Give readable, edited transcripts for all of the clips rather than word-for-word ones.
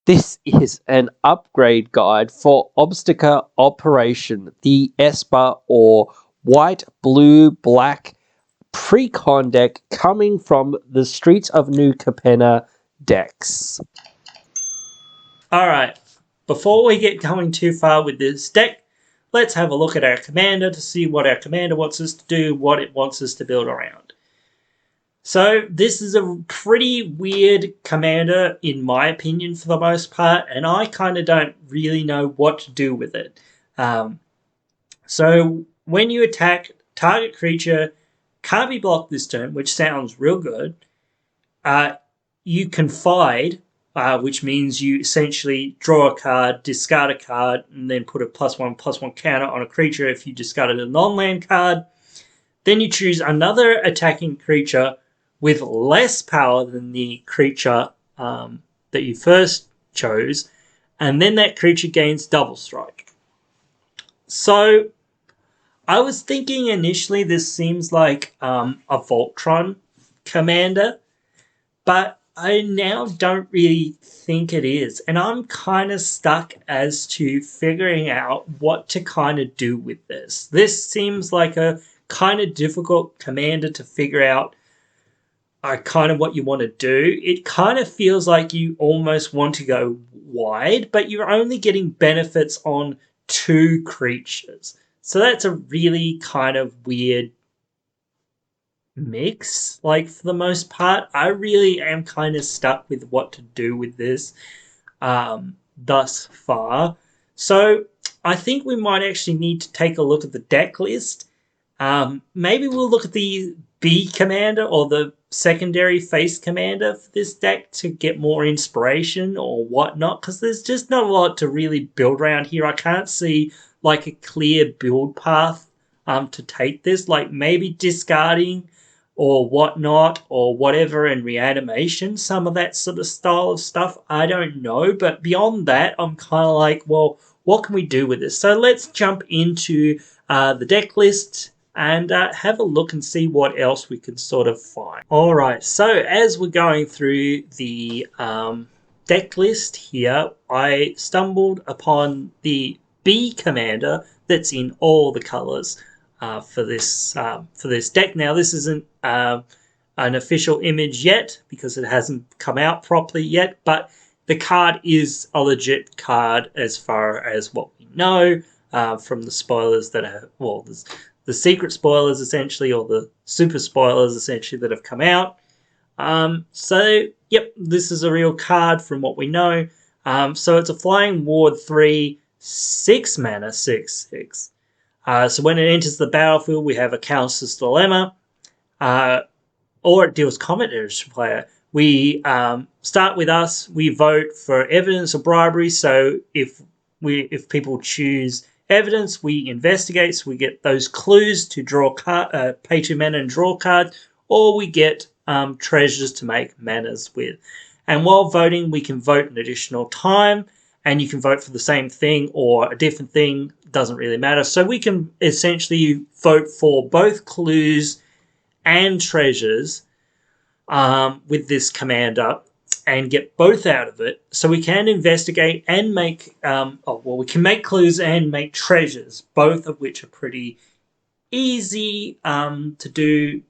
This is an upgrade guide for Obscura Operation, the Esper or white, blue, black precon deck coming from the Streets of New Capenna decks. Alright, before we get going too far with this deck, let's have a look at our commander to see what our commander wants us to do, what it wants us to build around. So this is a pretty weird commander in my opinion for the most part, and I kind of don't really know what to do with it. So when you attack, target creature can't be blocked this turn, which sounds real good. You confide, which means you essentially draw a card, discard a card, and then put a +1/+1 counter on a creature if you discarded a non-land card. Then you choose another attacking creature with less power than the creature that you first chose, and then that creature gains double strike. So I was thinking initially this seems like a Voltron commander, but I now don't really think it is, and I'm kind of stuck as to figuring out what to kind of do with this. This seems like a kind of difficult commander to figure out kind of what you want to do. It kind of feels like you almost want to go wide, but you're only getting benefits on 2 creatures. So that's a really kind of weird mix. Like, for the most part, I really am kind of stuck with what to do with this thus far. So I think we might actually need to take a look at the deck list. Maybe we'll look at the B commander or the secondary face commander for this deck to get more inspiration or whatnot, because there's just not a lot to really build around here. I can't see like a clear build path to take this, like maybe discarding or whatnot or whatever in reanimation, some of that sort of style of stuff. I don't know, but beyond that I'm kind of like, well, what can we do with this? So let's jump into the deck list and have a look and see what else we can sort of find. Alright, so as we're going through the deck list here, I stumbled upon the B commander that's in all the colors for this deck. Now, this isn't an official image yet because it hasn't come out properly yet, but the card is a legit card as far as what we know from the spoilers that are, well, the secret spoilers essentially, or the super spoilers essentially that have come out. So, yep, this is a real card from what we know. So it's a flying ward 3, 6 mana, 6/6. So when it enters the battlefield, we have a Counselor's Dilemma, or it deals commentary to player. We start with us. We vote for evidence or bribery. So if people choose evidence, we investigate, so we get those clues to draw pay 2 mana and draw cards, or we get treasures to make manas with. And while voting, we can vote an additional time, and you can vote for the same thing or a different thing, doesn't really matter. So we can essentially vote for both clues and treasures with this commander and get both out of it. So we can investigate and make, we can make clues and make treasures, both of which are pretty easy to do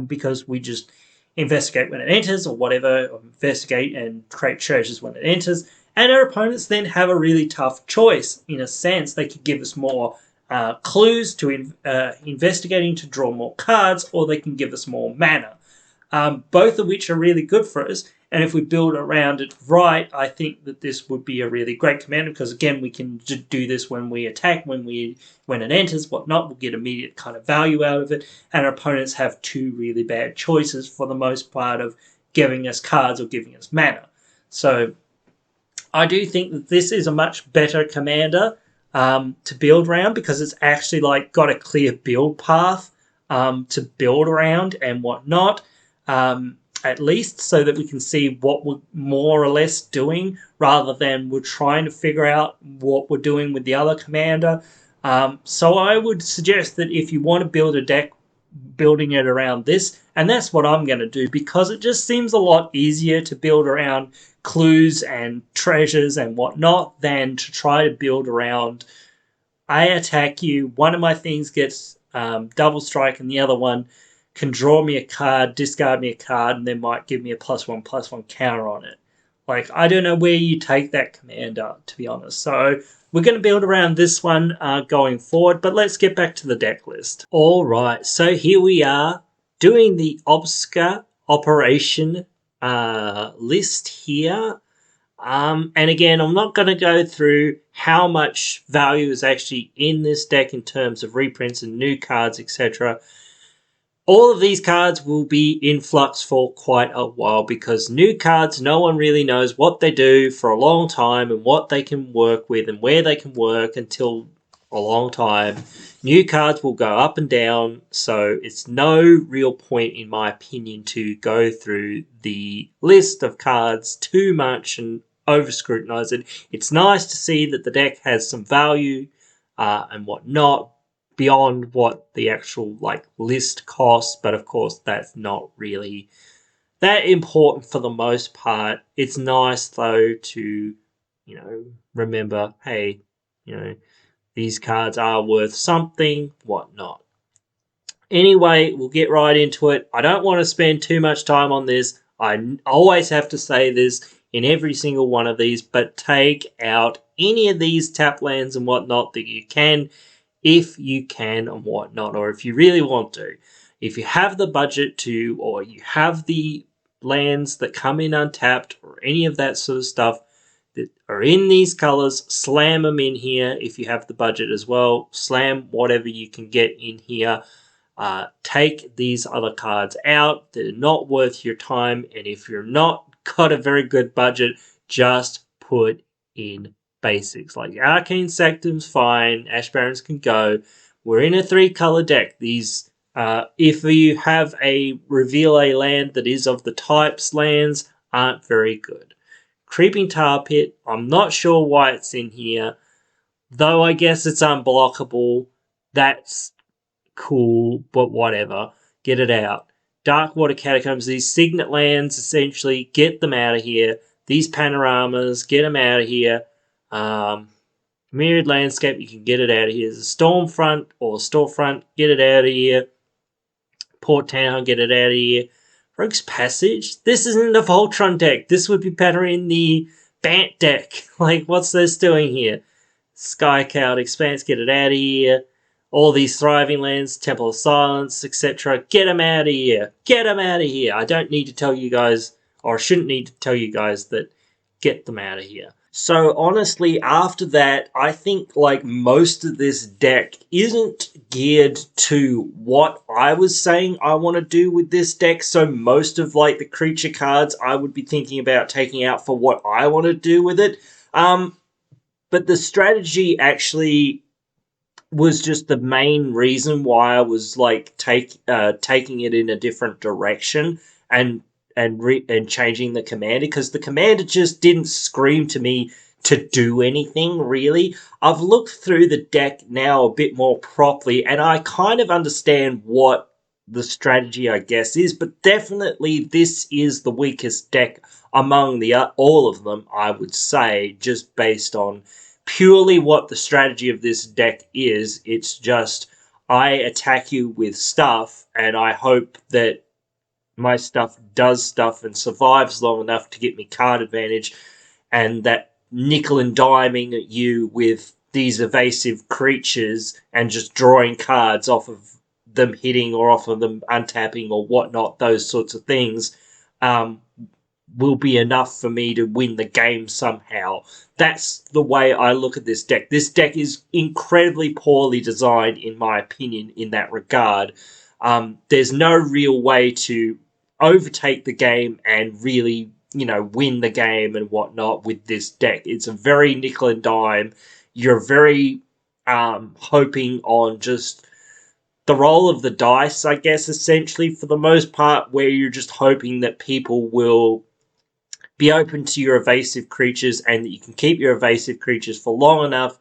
because we just investigate when it enters or whatever, or investigate and create treasures when it enters. And our opponents then have a really tough choice. In a sense, they could give us more clues to investigating to draw more cards, or they can give us more mana. Both of which are really good for us. And if we build around it right, I think that this would be a really great commander, because again, we can do this when we attack, when it enters, whatnot. We'll get immediate kind of value out of it. And our opponents have 2 really bad choices for the most part of giving us cards or giving us mana. So I do think that this is a much better commander to build around, because it's actually like got a clear build path to build around and whatnot. At least so that we can see what we're more or less doing, rather than we're trying to figure out what we're doing with the other commander. So I would suggest that if you want to build a deck building it around this, and that's what I'm going to do because it just seems a lot easier to build around clues and treasures and whatnot than to try to build around I attack you, one of my things gets double strike and the other one can draw me a card, discard me a card, and then might give me a +1/+1 counter on it. Like, I don't know where you take that commander, to be honest. So we're going to build around this one going forward, but let's get back to the deck list. All right, so here we are doing the Obscura Operation list here. And again, I'm not going to go through how much value is actually in this deck in terms of reprints and new cards, etc. All of these cards will be in flux for quite a while because new cards, no one really knows what they do for a long time and what they can work with and where they can work until a long time. New cards will go up and down, so it's no real point, in my opinion, to go through the list of cards too much and over scrutinize it. It's nice to see that the deck has some value and whatnot beyond what the actual list costs, but of course that's not really that important for the most part. It's nice though to remember, hey, these cards are worth something, whatnot. Anyway, we'll get right into it. I don't want to spend too much time on this. I always have to say this in every single one of these, but take out any of these tap lands and whatnot that you can, if you can and whatnot, or if you really want to. If you have the budget to, or you have the lands that come in untapped, or any of that sort of stuff that are in these colors, slam them in here. If you have the budget as well, slam whatever you can get in here. Take these other cards out. They're not worth your time, and if you're not got a very good budget, just put in basics. Like Arcane Sanctum's fine, Ash Barrens can go. We're in a 3-color deck. These, if you have a reveal a land that is of the types lands, aren't very good. Creeping Tar Pit, I'm not sure why it's in here, though I guess it's unblockable. That's cool, but whatever. Get it out. Darkwater Catacombs, these Signet lands, essentially, get them out of here. These panoramas, get them out of here. Myriad Landscape, you can get it out of here. There's a Stormfront or Storefront, get it out of here. Port Town, get it out of here. Rogue's Passage, this isn't a Voltron deck. This would be better in the Bant deck. Like, what's this doing here? Skycloud Expanse, get it out of here. All these Thriving Lands, Temple of Silence, etc. Get them out of here. Get them out of here. I don't need to tell you guys, or shouldn't need to tell you guys that get them out of here. So honestly, after that, I think most of this deck isn't geared to what I was saying I want to do with this deck. So most of the creature cards I would be thinking about taking out for what I want to do with it. But the strategy actually was just the main reason why I was taking it in a different direction and changing the commander, because the commander just didn't scream to me to do anything really. I've looked through the deck now a bit more properly and I kind of understand what the strategy I guess is, but definitely this is the weakest deck among all of them, I would say, just based on purely what the strategy of this deck is. It's just, I attack you with stuff, and I hope that my stuff does stuff and survives long enough to get me card advantage, and that nickel and diming at you with these evasive creatures and just drawing cards off of them hitting or off of them untapping or whatnot, those sorts of things, will be enough for me to win the game somehow. That's the way I look at this deck. This deck is incredibly poorly designed, in my opinion, in that regard. There's no real way to overtake the game and really, win the game and whatnot with this deck. It's a very nickel and dime. You're very hoping on just the roll of the dice, I guess, essentially, for the most part, where you're just hoping that people will be open to your evasive creatures and that you can keep your evasive creatures for long enough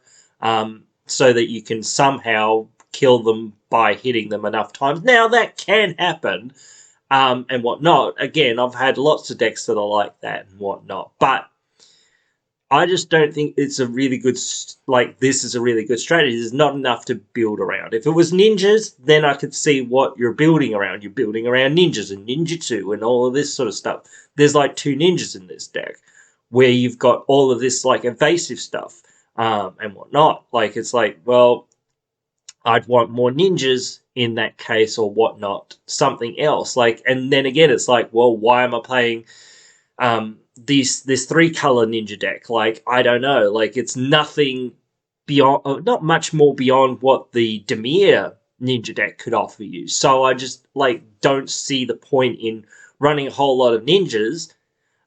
so that you can somehow kill them by hitting them enough times. Now, that can happen, and whatnot. Again, I've had lots of decks that are like that and whatnot, but I just don't think it's a really good, this is a really good strategy. There's not enough to build around. If it was ninjas, then I could see what you're building around. You're building around ninjas and ninjutsu and all of this sort of stuff. There's like 2 ninjas in this deck where you've got all of this like evasive stuff and whatnot. Like, it's like, well, I'd want more ninjas in that case or whatnot, something else. Like, and then again, it's like, well, why am I playing this 3-color ninja deck? Like, I don't know. Like, it's nothing beyond, not much more beyond what the Demir ninja deck could offer you. So I just like don't see the point in running a whole lot of ninjas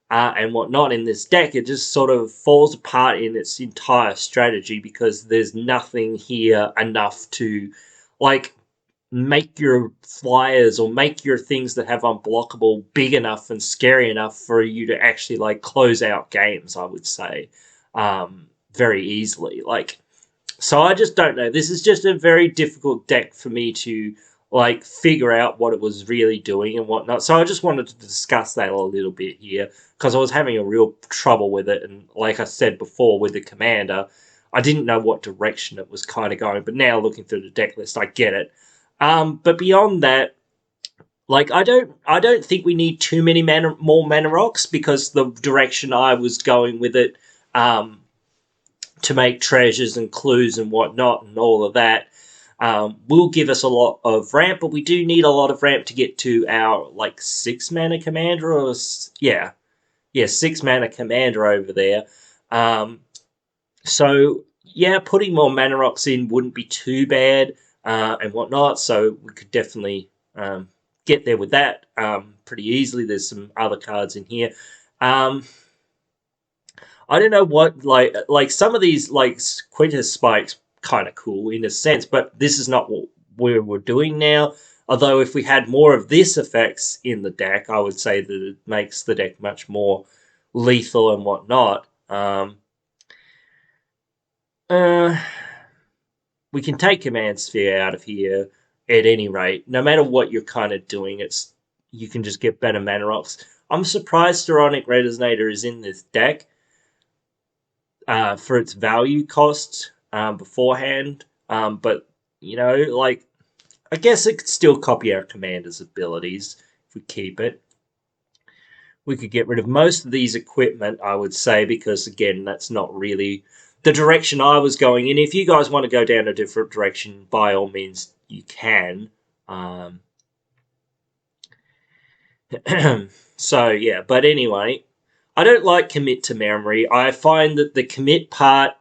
and whatnot in this deck. It just sort of falls apart in its entire strategy because there's nothing here enough to like make your flyers or make your things that have unblockable big enough and scary enough for you to actually like close out games, I would say, very easily. Like, so I just don't know. This is just a very difficult deck for me to like figure out what it was really doing and whatnot. So I just wanted to discuss that a little bit here because I was having a real trouble with it. And like I said before with the commander, I didn't know what direction it was kind of going. But now looking through the deck list, I get it. But beyond that, like I don't think we need too many more mana rocks because the direction I was going with it, to make treasures and clues and whatnot and all of that, will give us a lot of ramp, but we do need a lot of ramp to get to our like 6 mana commander or 6 mana commander over there. So yeah, putting more mana rocks in wouldn't be too bad and whatnot. So we could definitely get there with that pretty easily. There's some other cards in here. I don't know what like some of these like Quintus Spike's kind of cool in a sense, but this is not what we're doing now. Although if we had more of this effects in the deck, I would say that it makes the deck much more lethal and whatnot. We can take Command Sphere out of here at any rate. No matter what you're kind of doing, you can just get better mana rocks. I'm surprised Storonic Resonator is in this deck for its value cost beforehand. But, you know, like, I guess it could still copy our commander's abilities if we keep it. We could get rid of most of these equipment, I would say, because, again, that's not really the direction I was going in. If you guys want to go down a different direction, by all means, you can. So, yeah, but anyway, I don't like commit to memory. I find that the commit part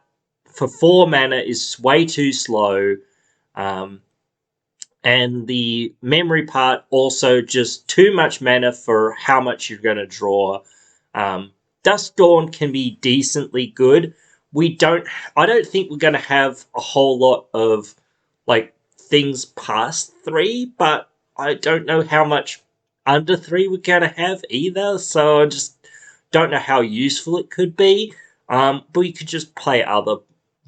for 4 mana is way too slow. And the memory part also just too much mana for how much you're going to draw. Dusk Dawn can be decently good. I don't think we're going to have a whole lot of like things past 3, but I don't know how much under 3 we're going to have either. So I just don't know how useful it could be. But we could just play other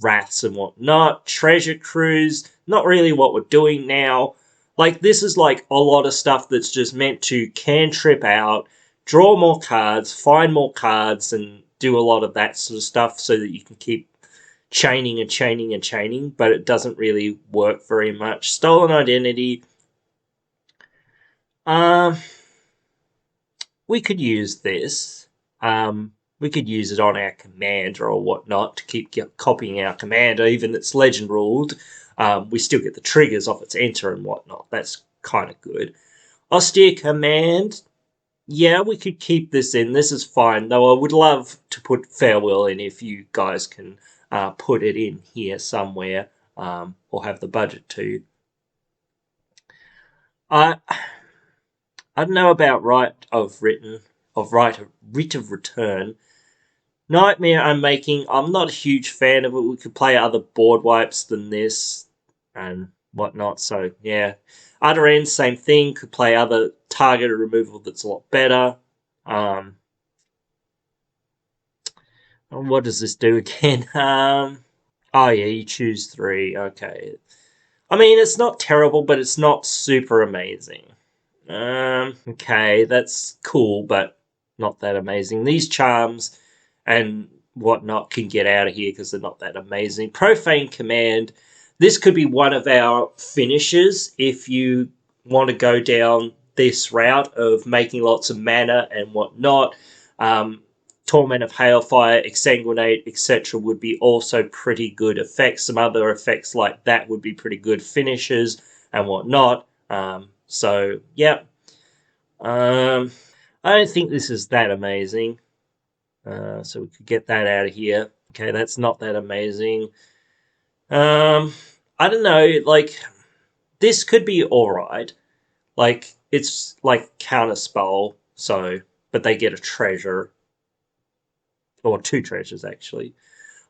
wraths and whatnot. Treasure Cruise, not really what we're doing now. Like, this is like a lot of stuff that's just meant to cantrip out, draw more cards, find more cards, and do a lot of that sort of stuff so that you can keep chaining and chaining and chaining, but it doesn't really work very much. Stolen Identity. We could use this. We could use it on our commander or whatnot to keep copying our commander, even it's legend ruled. We still get the triggers off its enter and whatnot. That's kind of good. Austere Command. Yeah, we could keep this in. This is fine, though I would love to put Farewell in if you guys can put it in here somewhere or have the budget to. I don't know about Writ of Return. Nightmare Unmaking, I'm not a huge fan of it. We could play other board wipes than this and whatnot. So, yeah. Other End, same thing. Could play other targeted removal that's a lot better. What does this do again? Oh, yeah, you choose 3. Okay. I mean, it's not terrible, but it's not super amazing. Okay, that's cool, but not that amazing. These charms and whatnot can get out of here because they're not that amazing. Profane Command. This could be one of our finishes if you want to go down this route of making lots of mana and whatnot. Torment of Hailfire, Exsanguinate, etc. would be also pretty good effects. Some other effects like that would be pretty good finishes and whatnot. So, yeah. I don't think this is that amazing. So we could get that out of here. Okay, that's not that amazing. I don't know, like, this could be alright. Like, it's like Counterspell, so, but they get a treasure. Or two treasures, actually.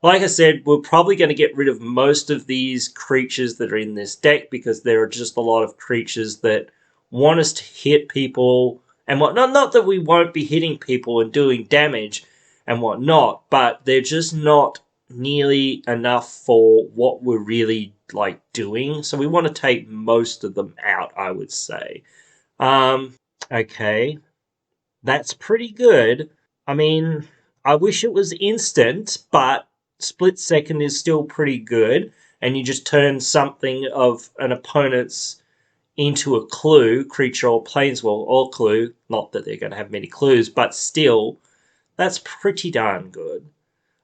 Like I said, we're probably going to get rid of most of these creatures that are in this deck because there are just a lot of creatures that want us to hit people and whatnot. Not that we won't be hitting people and doing damage and whatnot, but they're just not nearly enough for what we're really like doing. So we want to take most of them out, I would say. Okay, that's pretty good. I mean, I wish it was instant, but split second is still pretty good. And you just turn something of an opponent's into a clue, creature or planeswalker or clue. Not that they're going to have many clues, but still, that's pretty darn good.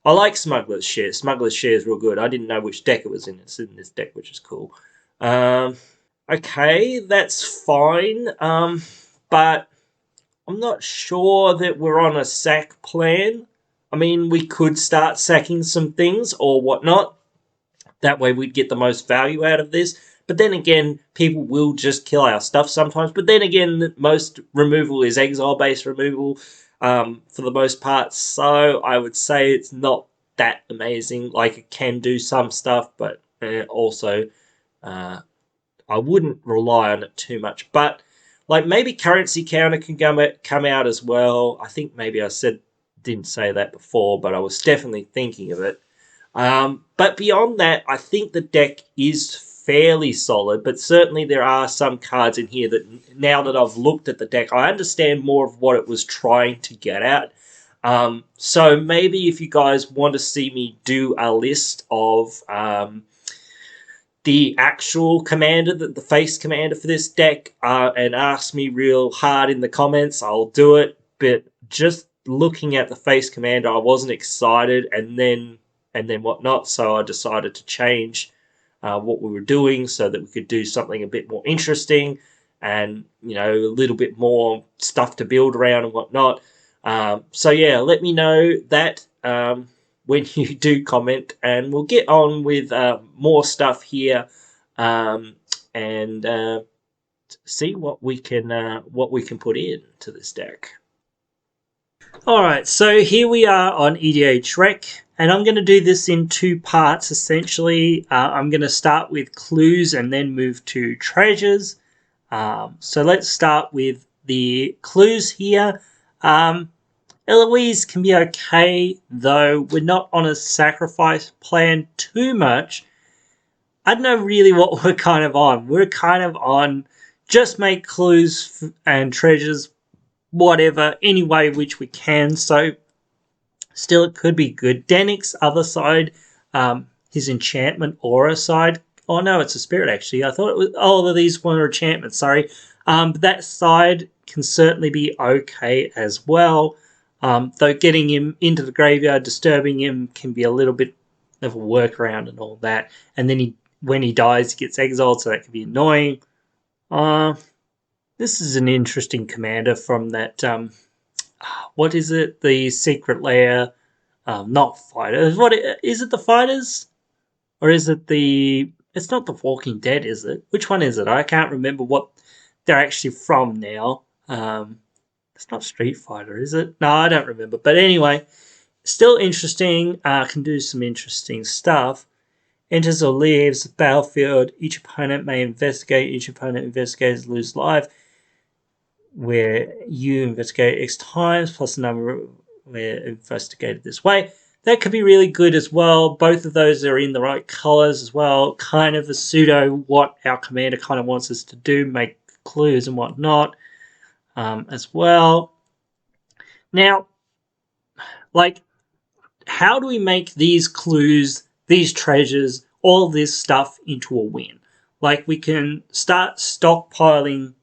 I like Smuggler's Share. Smuggler's Share is real good. I didn't know which deck it was in. It's in this deck, which is cool. Okay, that's fine. But I'm not sure that we're on a sack plan. I mean, we could start sacking some things or whatnot. That way we'd get the most value out of this. But then again, people will just kill our stuff sometimes. But then again, most removal is exile-based removal for the most part. So I would say it's not that amazing. Like, it can do some stuff, but also I wouldn't rely on it too much. But like, maybe Currency Counter can come out as well. I think maybe I didn't say that before, but I was definitely thinking of it. But beyond that, I think the deck is fairly solid, but certainly there are some cards in here that, now that I've looked at the deck, I understand more of what it was trying to get at. So maybe if you guys want to see me do a list of the actual commander, the face commander for this deck, and ask me real hard in the comments, I'll do it. But just looking at the face commander, I wasn't excited, and then whatnot, so I decided to change what we were doing so that we could do something a bit more interesting and, you know, a little bit more stuff to build around and whatnot. So yeah, let me know that when you do comment, and we'll get on with more stuff here and see what we can put in to this deck. Alright, so here we are on EDH Rec, and I'm going to do this in two parts essentially. I'm going to start with clues and then move to treasures. So let's start with the clues here. Eloise can be okay, though we're not on a sacrifice plan too much. I don't know really what we're kind of on. We're kind of on just make clues and treasures, whatever, any way which we can. So still it could be good. Danik's other side, his enchantment aura side. Oh no, it's a spirit actually. I thought it was, oh, these were enchantments, sorry. But that side can certainly be okay as well. Though getting him into the graveyard, disturbing him can be a little bit of a workaround and all that. And then when he dies, he gets exiled, so that can be annoying. This is an interesting commander from that, what is it? The Secret Lair, not Fighters. What is it? The Fighters? Or is it the... It's not the Walking Dead, is it? Which one is it? I can't remember what they're actually from now. It's not Street Fighter, is it? No, I don't remember. But anyway, still interesting. Can do some interesting stuff. Enters or leaves the battlefield. Each opponent may investigate. Each opponent investigates lose life. Where you investigate X times plus the number where investigated this way. that could be really good as well. Both of those are in the right colors as well. Kind of a pseudo what our commander kind of wants us to do, make clues and whatnot as well. Now, like, how do we make these clues, these treasures, all this stuff into a win? Like, we can start stockpiling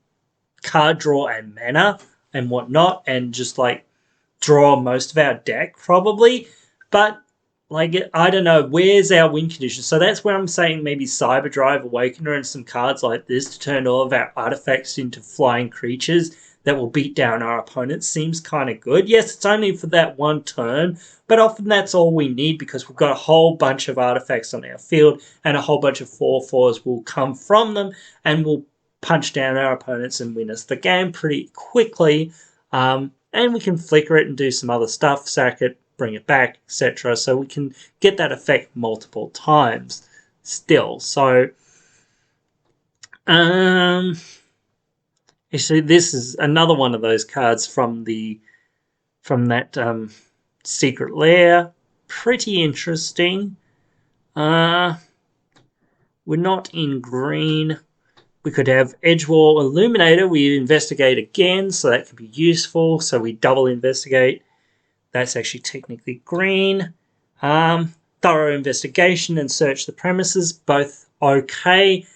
card draw and mana and whatnot, and just like draw most of our deck probably. But like, I don't know, where's our win condition? So that's where I'm saying maybe Cyberdrive, Awakener, and some cards like this to turn all of our artifacts into flying creatures that will beat down our opponents seems kind of good. Yes, it's only for that one turn, but often that's all we need because we've got a whole bunch of artifacts on our field, and a whole bunch of 4/4s will come from them and will punch down our opponents and win us the game pretty quickly. And we can flicker it and do some other stuff, sack it, bring it back, etc. So we can get that effect multiple times still. So, actually, this is another one of those cards from that secret lair. Pretty interesting. We're not in green. We could have Edgewall Illuminator. We investigate again, so that could be useful. So we double investigate. That's actually technically green. Thorough investigation and search the premises, both okay.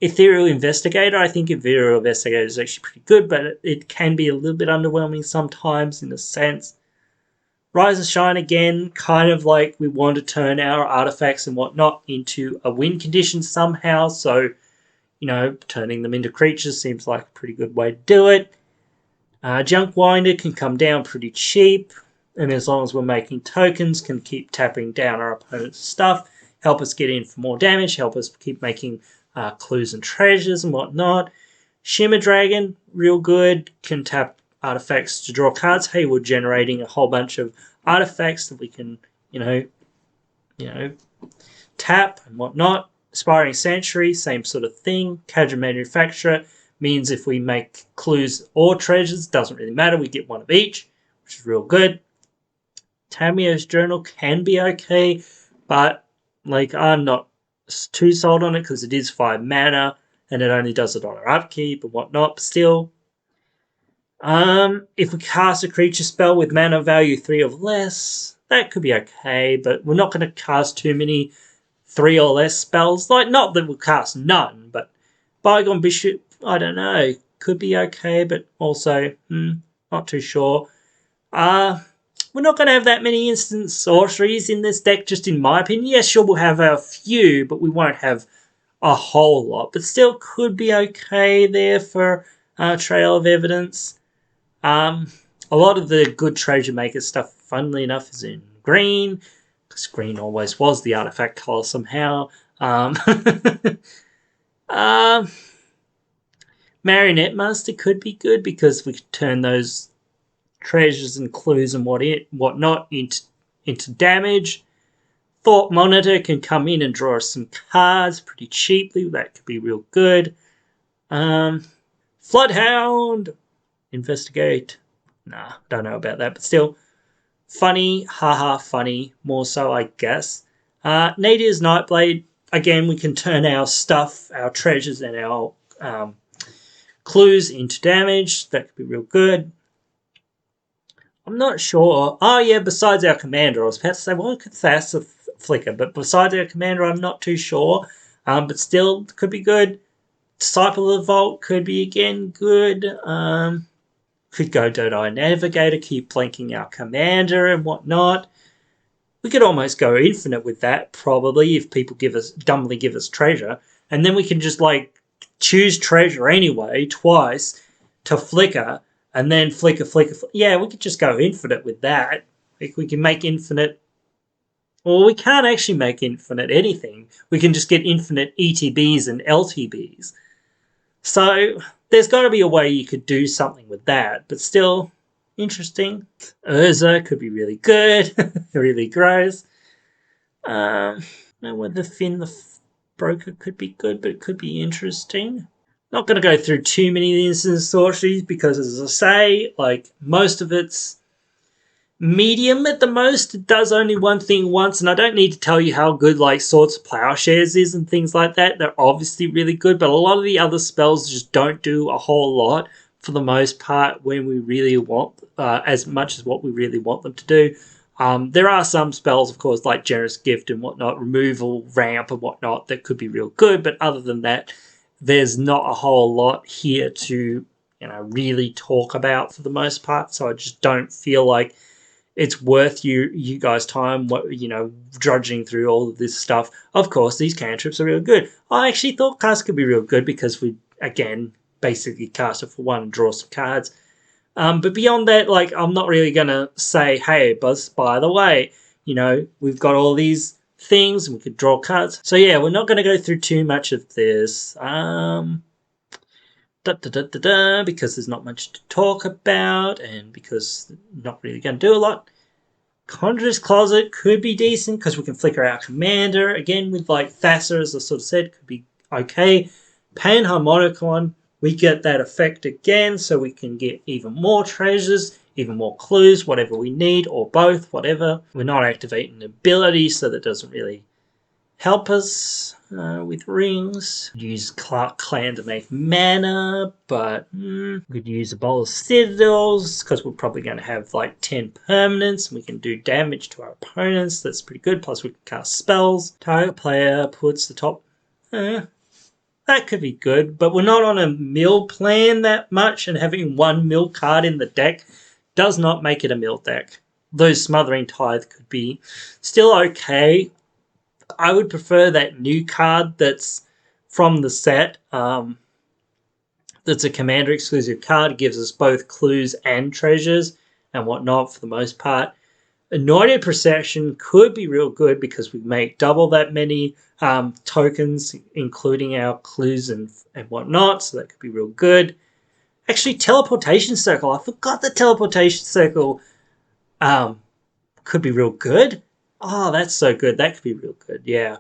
Ethereal Investigator, I think Ethereal Investigator is actually pretty good, but it can be a little bit underwhelming sometimes in a sense. Rise and Shine again, kind of like we want to turn our artifacts and whatnot into a win condition somehow, so turning them into creatures seems like a pretty good way to do it. Junk Winder can come down pretty cheap, and as long as we're making tokens, can keep tapping down our opponent's stuff, help us get in for more damage, help us keep making clues and treasures and whatnot. Shimmer Dragon, real good, can tap artifacts to draw cards. Hey, we're generating a whole bunch of artifacts that we can, tap and whatnot. Aspiring Sanctuary, same sort of thing. Cadre Manufacturer means if we make clues or treasures, doesn't really matter, we get one of each, which is real good. Tamio's Journal can be okay, but I'm not too sold on it because it is 5 mana and it only does $1 upkeep and whatnot, but still. If we cast a creature spell with mana value 3 or less, that could be okay, but we're not going to cast too many 3 or less spells. Not that we'll cast none, but Bygone Bishop, I don't know, could be okay, but also, not too sure. We're not going to have that many instant sorceries in this deck, just in my opinion. Yes, sure, we'll have a few, but we won't have a whole lot. But still could be okay there for Trail of Evidence. A lot of the good Treasure Maker stuff, funnily enough, is in green, because green always was the artifact color somehow. Marionette Master could be good because we could turn those treasures and clues and whatnot into damage. Thought Monitor can come in and draw us some cards pretty cheaply. That could be real good. Floodhound. Investigate. Nah, don't know about that, but still. Funny, haha, funny, more so, I guess. Nadia's Nightblade. Again, we can turn our stuff, our treasures, and our clues into damage. That could be real good. I'm not sure. Oh, yeah, besides our commander. I was about to say, well, could Thassa flicker? But besides our commander, I'm not too sure. But still, could be good. Disciple of the Vault could be, again, good. Could go Dodai Navigator, keep flanking our commander and whatnot. We could almost go infinite with that, probably, if people dumbly give us treasure. And then we can just, choose treasure anyway, twice, to flicker, and then flicker. Yeah, we could just go infinite with that. We can make infinite... Well, we can't actually make infinite anything. We can just get infinite ETBs and LTBs. So there's got to be a way you could do something with that, but still interesting. Urza could be really good, really gross. Know whether Finn the Broker could be good, but it could be interesting. Not going to go through too many instant sorceries because, as I say, most of it's medium at the most. It does only one thing once, and I don't need to tell you how good like Swords of Plowshares is and things like that. They're obviously really good, but a lot of the other spells just don't do a whole lot for the most part when we really want as much as what we really want them to do. There are some spells, of course, like Generous Gift and whatnot, Removal, Ramp and whatnot, that could be real good, but other than that, there's not a whole lot here to really talk about for the most part. So I just don't feel like it's worth you guys' time, drudging through all of this stuff. Of course, these cantrips are real good. I actually thought cast could be real good because we, again, basically cast it for one and draw some cards. But beyond that, like, I'm not really going to say, hey, Buzz, by the way, we've got all these things and we could draw cards. So yeah, we're not going to go through too much of this. Because there's not much to talk about and because not really going to do a lot. Conjurer's Closet could be decent because we can flicker our commander. Again, with like Thassa, as I sort of said, could be okay. Panharmonicon, we get that effect again, so we can get even more treasures, even more clues, whatever we need, or both, whatever. We're not activating ability, so that doesn't really help us with rings. Use Clark Clan to make mana, but we could use a bowl of citadels because we're probably going to have like 10 permanents. We can do damage to our opponents. That's pretty good. Plus we can cast spells. Target player puts the top. That could be good, but we're not on a mill plan that much, and having one mill card in the deck does not make it a mill deck. Though Smothering Tithe could be still okay. I would prefer that new card that's from the set. That's a commander exclusive card. It gives us both clues and treasures and whatnot for the most part. Anointed Procession could be real good because we make double that many tokens, including our clues and whatnot, so that could be real good. Actually, Teleportation Circle. I forgot that Teleportation Circle could be real good. Oh, that's so good. That could be real good, yeah.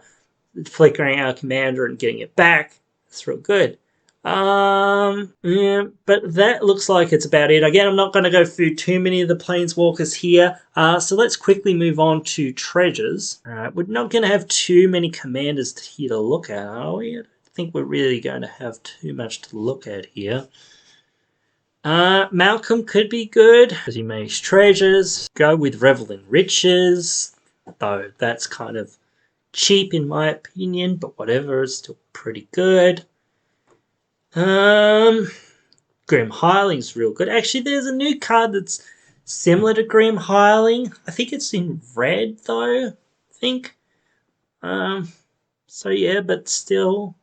Flickering our commander and getting it back. That's real good. Yeah, but that looks like it's about it. Again, I'm not going to go through too many of the Planeswalkers here. So let's quickly move on to treasures. Alright, we're not going to have too many commanders here to look at, are we? I don't think we're really going to have too much to look at here. Malcolm could be good because he makes treasures. Go with Revel in Riches, though that's kind of cheap in my opinion, but whatever, it's still pretty good. Grim Hireling's real good. Actually, there's a new card that's similar to Grim Hireling. I think it's in red though, I think. So yeah, but still,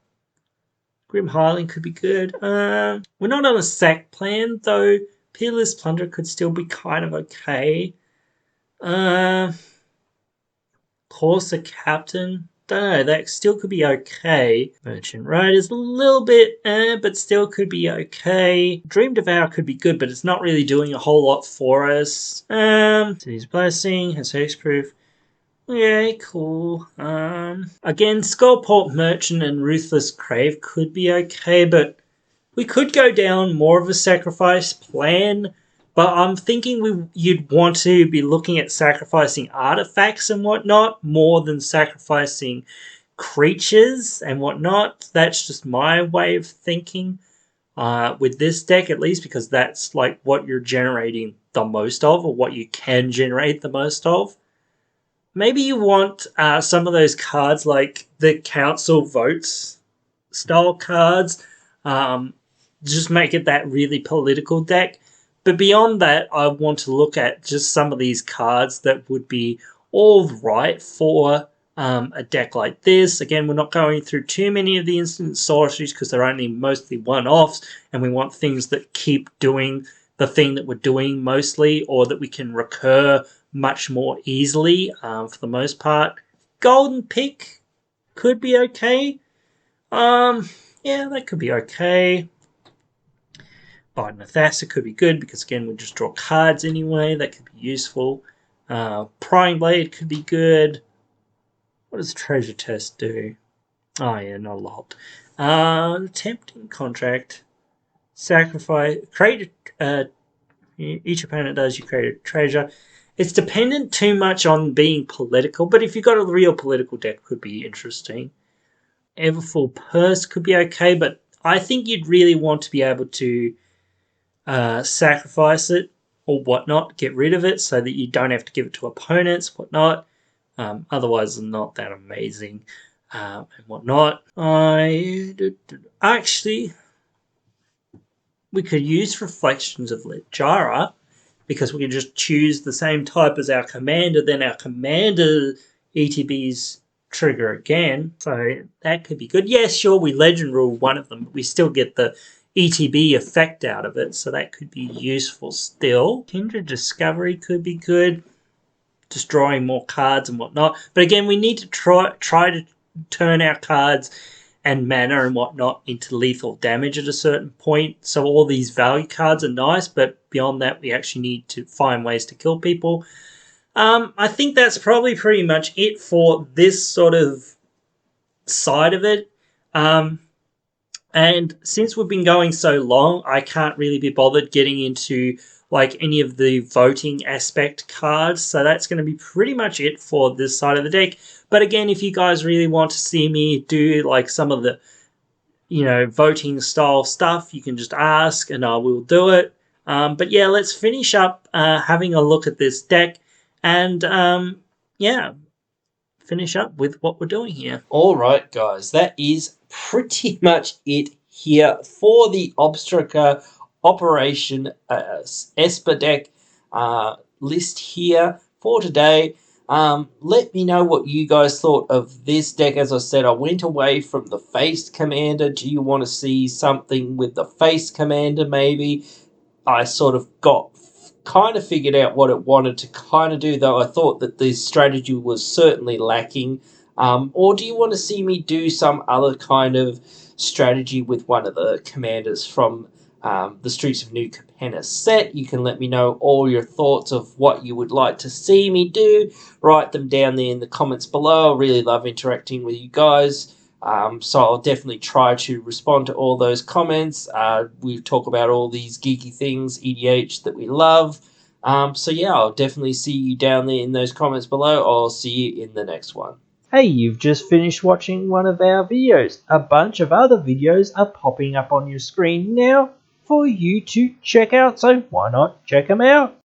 Grim Hireling could be good. We're not on a sack plan though. Peerless Plunder could still be kind of okay. Corsair Captain, don't know, that still could be okay. Merchant Riders a little bit, but still could be okay. Dream Devour could be good, but it's not really doing a whole lot for us. City's Blessing has hexproof. Yeah, cool. Again, Skullport Merchant and Ruthless Crave could be okay, but we could go down more of a sacrifice plan. But I'm thinking you'd want to be looking at sacrificing artifacts and whatnot more than sacrificing creatures and whatnot. That's just my way of thinking with this deck, at least, because that's like what you're generating the most of, or what you can generate the most of. Maybe you want some of those cards like the Council Votes style cards. Just make it that really political deck. But beyond that, I want to look at just some of these cards that would be all right for a deck like this. Again, we're not going through too many of the instant sorceries because they're only mostly one-offs, and we want things that keep doing the thing that we're doing mostly, or that we can recur much more easily for the most part. Golden Pick could be okay. Yeah, that could be okay. Biden Thassa could be good because, again, we just draw cards anyway. That could be useful. Prying Blade could be good. What does Treasure Test do? Oh, yeah, not a lot. Tempting Contract. Sacrifice. Create each opponent does, you create a treasure. It's dependent too much on being political, but if you've got a real political deck, could be interesting. Everfull Purse could be okay, but I think you'd really want to be able to sacrifice it or whatnot, get rid of it so that you don't have to give it to opponents, whatnot. Otherwise, it's not that amazing and whatnot. Actually, we could use Reflections of Lejara because we can just choose the same type as our commander, then our commander ETBs trigger again. So that could be good. Yeah, sure, we legend rule one of them, but we still get the ETB effect out of it, so that could be useful still. Kindred Discovery could be good, just drawing more cards and whatnot. But again, we need to try to turn our cards and mana and whatnot into lethal damage at a certain point. So all these value cards are nice, but beyond that, we actually need to find ways to kill people. I think that's probably pretty much it for this sort of side of it. And since we've been going so long, I can't really be bothered getting into like any of the voting aspect cards. So that's going to be pretty much it for this side of the deck. But again, if you guys really want to see me do like some of the, voting style stuff, you can just ask and I will do it. But yeah, let's finish up having a look at this deck and finish up with what we're doing here. All right, guys, that is pretty much it here for the Obscura Operation Esper deck list here for today. Let me know what you guys thought of this deck. As I said, I went away from the Faced Commander. Do you want to see something with the Faced Commander maybe? I sort of got kind of figured out what it wanted to kind of do, though I thought that the strategy was certainly lacking. Or do you want to see me do some other kind of strategy with one of the commanders from the Streets of New Capenna set? You can let me know all your thoughts of what you would like to see me do. Write them down there in the comments below. I really love interacting with you guys. So I'll definitely try to respond to all those comments. We talk about all these geeky things, EDH, that we love. So yeah, I'll definitely see you down there in those comments below. I'll see you in the next one. Hey, you've just finished watching one of our videos. A bunch of other videos are popping up on your screen now for you to check out, so why not check them out?